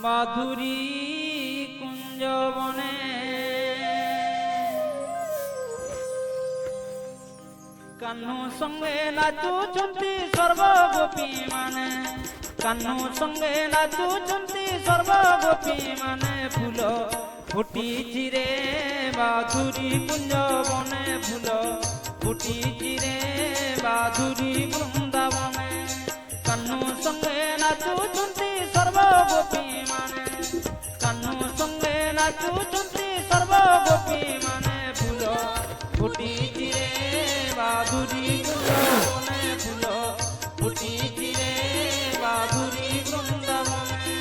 মাধুরী কুঞ্জবনে কাহ্নু সঙ্গে নাচুଛନ୍ତି সর্বগোপী মানে কাহ্নু সঙ্গে নাচুଛନ୍ତି সর্বগোপী মানে ফুল ফুটিছি রে মাধুরী কুঞ্জবনে ফুল ফুটিছি রে মাধুরী বৃন্দাবনে কাহ্নু সঙ্গে নাচুଛନ୍ତି সর্বগোপী মানে কাহ্নু সঙ্গে নাচুଛନ୍ତି সর্বগোপী মানে ফুল ফুটিছি রে মাধুরী কুঞ্জবনে ফুল ফুটিছি রে মাধুরী বৃন্দাবনে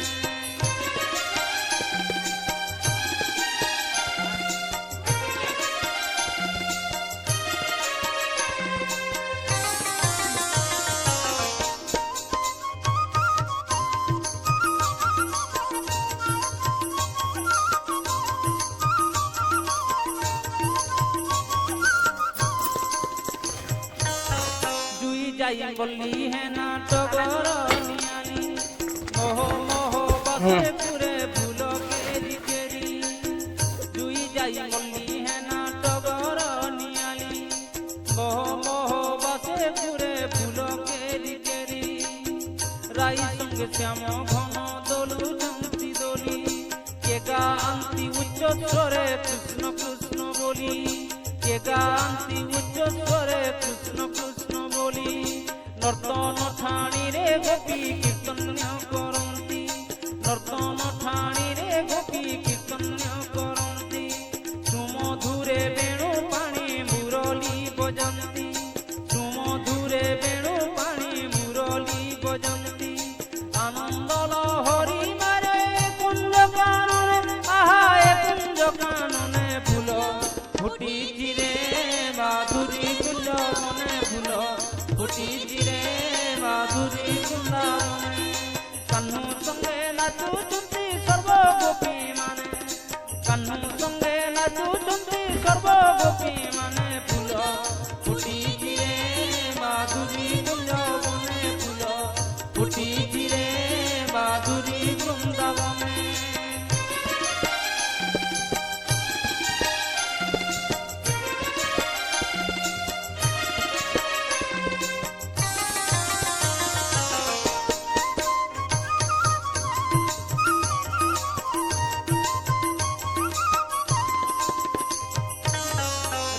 যাই বললি হে নাটকর নিয়ানি মোহ মোহ বসে পুরে ফুল কেরি কেরি তুই যাই বললি হে নাটকর নিয়ানি মোহ মোহ বসে পুরে ফুল কেরি কেরি রাই সঙ্গে শ্যাম ঘন দোলু জন্তি দোলি কে গান্তি উচ্চ স্বরে কৃষ্ণ কৃষ্ণ বলি কে গান্তি উচ্চ স্বরে কৃষ্ণ কৃষ্ণ বলি নর্তন ঠাণীরে গোপী কীর্তন্য করন্তি নর্তন ঠাণীরে গোপী কীর্তন্য করন্তি সুমধুরে বেণু পাଣି মুরলী বজନ୍ତି সুমধুরে বেণু পাଣି মুরলী বজନ୍ତି আনন্দ লহরী মারে কুঞ্জ কাননে আহা এ কুঞ্জ কাননে ফুল ফুটিছি রে মাধুরী কুঞ্জবনে ফুল ফুটিছি রে মাধুরী বৃন্দাবনে কাহ্নু সঙ্গে নাচুଛନ୍ତି সর্বগোপী মানে কাহ্নু সঙ্গে নাচুଛନ୍ତି সর্বগোপী মানে ফুল ফুটিছি রে মাধুরী কুঞ্জবনে ফুল ফুটিছি রে মাধুরী বৃন্দাবনে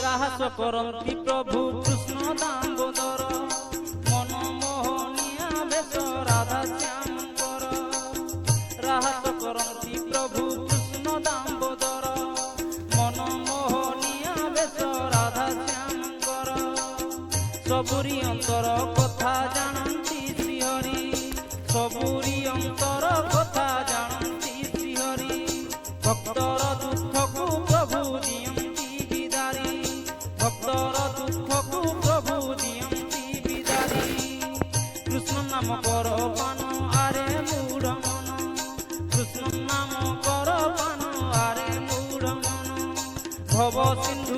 রাহাস করন্তি প্রভু কৃষ্ণ দামোদর মনমোহনিয়া বেশ রাধা শ্যামঙ্কর রাহাস করন্তি প্রভু কৃষ্ণ দামোদর মনমোহনিয়া বেশ রাধা শ্যামঙ্কর সবুরি অন্তর কথা জানন্তি শ্রীহরি সবুরি অন্তর কথা জানন্তি শ্রীহরি ভক্তর দুঃখକୁ প্রভু দিয়ନ୍ତି বিদারি ভক্তর দুঃখକୁ প্রভু দিয়ନ୍ତି বিদারি কৃষ্ণ নাম কর পান আরে মূঢ় মন কৃষ্ণ নাম কর পান আরে মূঢ় মন ভব সিন্ধু